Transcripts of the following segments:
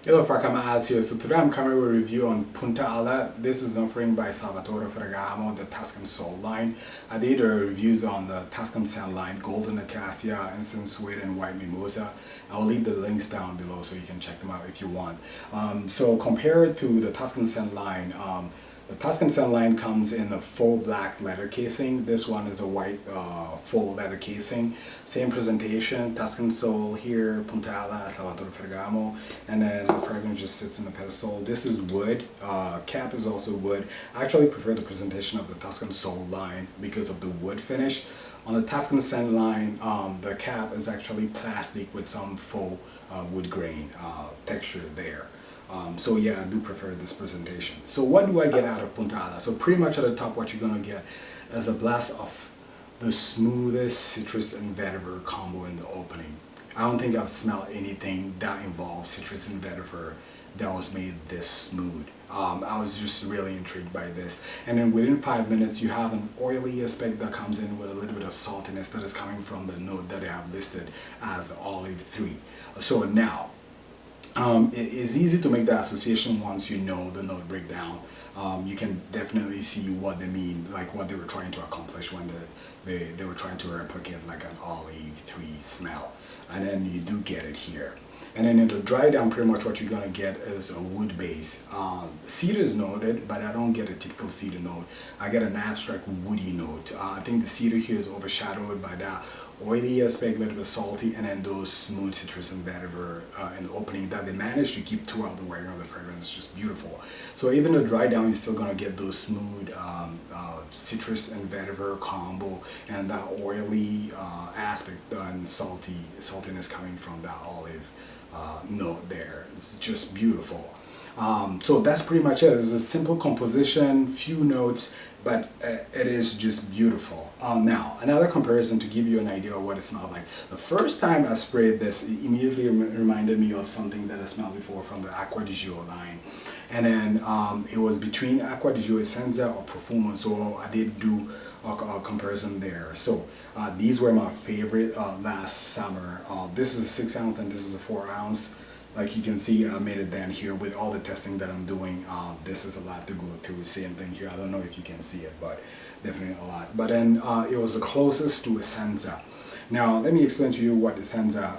Hello, Farkama Az here. So today I'm coming with a review on Punta. This is an offering by Salvatore Ferragamo, the Tuscan Soul line. I did reviews on the Tuscan Sand line, Golden Acacia, Instant Sweet, and White Mimosa. I'll leave the links down below so you can check them out if you want. So compared to the Tuscan Sand line, the Tuscan Sun line comes in a full black leather casing. This one is a white full leather casing. Same presentation, Tuscan Soul here, Punta, Salvatore Ferragamo, and then the fragrance just sits in the pedestal. This is wood, cap is also wood. I actually prefer the presentation of the Tuscan Soul line because of the wood finish. On the Tuscan Sun line, the cap is actually plastic with some faux wood grain texture there. So yeah, I do prefer this presentation. So what do I get out of Punta? So pretty much at the top, what you're gonna get is a blast of the smoothest citrus and vetiver combo in the opening. I don't think I've smelled anything that involves citrus and vetiver that was made this smooth. I was just really intrigued by this. And then within 5 minutes, you have an oily aspect that comes in with a little bit of saltiness that is coming from the note that I have listed as olive 3. So now, it's easy to make the association once you know the note breakdown. You can definitely see what they mean, like what they were trying to accomplish when they were trying to replicate like an olive 3 smell. And then you do get it here. And then in the dry down, pretty much what you're gonna get is a wood base. Cedar is noted, but I don't get a typical cedar note. I get an abstract woody note. I think the cedar here is overshadowed by that oily aspect, a little bit salty, and then those smooth citrus and vetiver in the opening that they managed to keep throughout the wearing of the fragrance. Is just beautiful. So even the dry down, you're still gonna get those smooth citrus and vetiver combo, and that oily aspect and saltiness coming from that olive note there. It's just beautiful. So that's pretty much it. It's a simple composition, few notes, but it is just beautiful. Now, another comparison to give you an idea of what it smells like. The first time I sprayed this, it immediately reminded me of something that I smelled before from the Acqua di Gio line. And then it was between Acqua di Gio Essenza or Profumo, so I did do a comparison there. So these were my favorite last summer. This is a 6 ounce and this is a 4 ounce. Like you can see, I made it down here with all the testing that I'm doing. This is a lot to go through. Same thing here. I don't know if you can see it, but definitely a lot. But then it was the closest to Essenza. Now let me explain to you what Essenza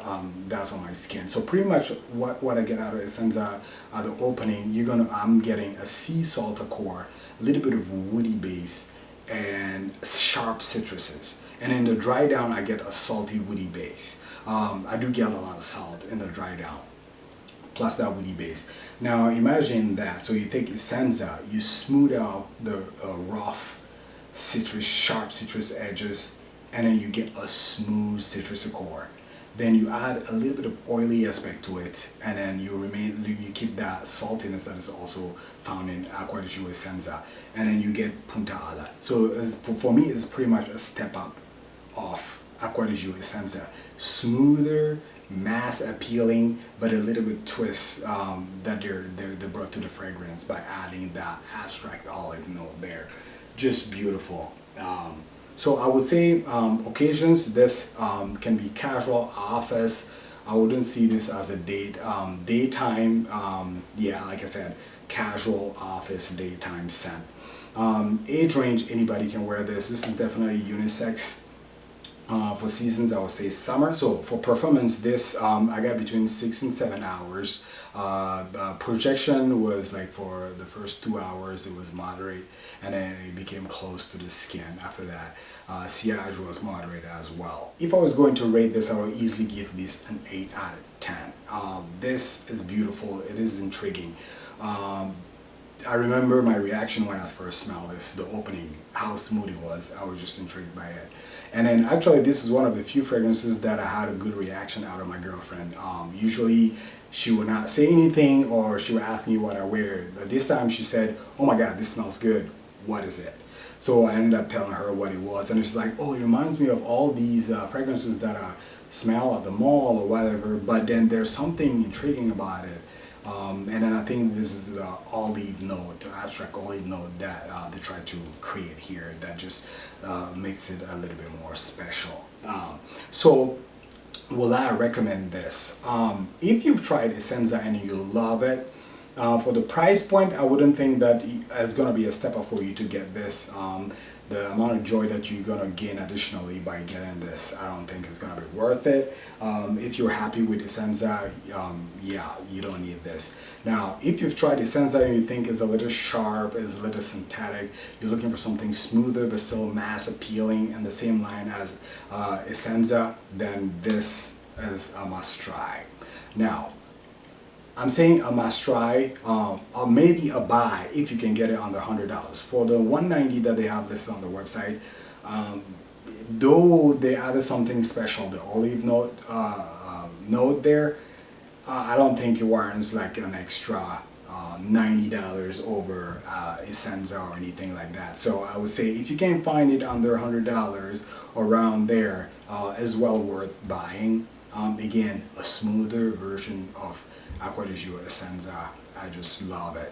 does on my skin. So pretty much what I get out of Essenza, the opening, I'm getting a sea salt core, a little bit of woody base, and sharp citruses. And in the dry down, I get a salty woody base. I do get a lot of salt in the dry down, plus that woody base. Now imagine that. So you take Essenza, you smooth out the rough citrus, sharp citrus edges, and then you get a smooth citrus core. Then you add a little bit of oily aspect to it, and then you keep that saltiness that is also found in Acqua di Gio Essenza, and then you get Punta Ala. So for me, it's pretty much a step up of Acqua di Gio Essenza. Smoother, mass appealing, but a little bit twist that they brought to the fragrance by adding that abstract olive note there. Just beautiful. So I would say occasions, this can be casual, office. I wouldn't see this as a daytime, yeah, like I said, casual, office, daytime scent. Age range, anybody can wear this. This is definitely unisex. For seasons, I would say summer. So for performance, this I got between 6 and 7 hours. Projection was like for the first 2 hours, it was moderate, and then it became close to the skin after that. Sillage was moderate as well. If I was going to rate this, I would easily give this an 8 out of 10. This is beautiful. It is intriguing. I remember my reaction when I first smelled this, the opening, how smooth it was. I was just intrigued by it. And then actually this is one of the few fragrances that I had a good reaction out of my girlfriend. Usually she would not say anything, or she would ask me what I wear. But this time she said, "Oh my God, this smells good. What is it?" So I ended up telling her what it was, and it's like, oh, it reminds me of all these fragrances that I smell at the mall or whatever, but then there's something intriguing about it. And then I think this is the olive note, the abstract olive note that they try to create here that just makes it a little bit more special. So will I recommend this? If you've tried Essenza and you love it, for the price point, I wouldn't think that it's gonna be a step up for you to get this. The amount of joy that you're gonna gain additionally by getting this, I don't think it's gonna be worth it. If you're happy with Essenza, yeah, you don't need this. Now, if you've tried Essenza and you think it's a little sharp, it's a little synthetic, you're looking for something smoother but still mass appealing in the same line as Essenza, then this is a must try. Now, I'm saying a must try, or maybe a buy if you can get it under $100. For the $190 that they have listed on the website, though they added something special, the olive note note there, I don't think it warrants like an extra $90 over Essenza or anything like that. So I would say if you can find it under $100 around there, is well worth buying. Again, a smoother version of Acqua di Gio Essenza. I just love it.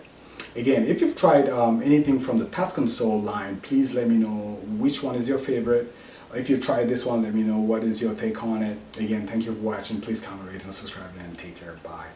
Again, if you've tried anything from the Tuscan Soul line, please let me know which one is your favorite. If you tried this one, let me know what is your take on it. Again, thank you for watching. Please comment, rate, and subscribe, and take care. Bye.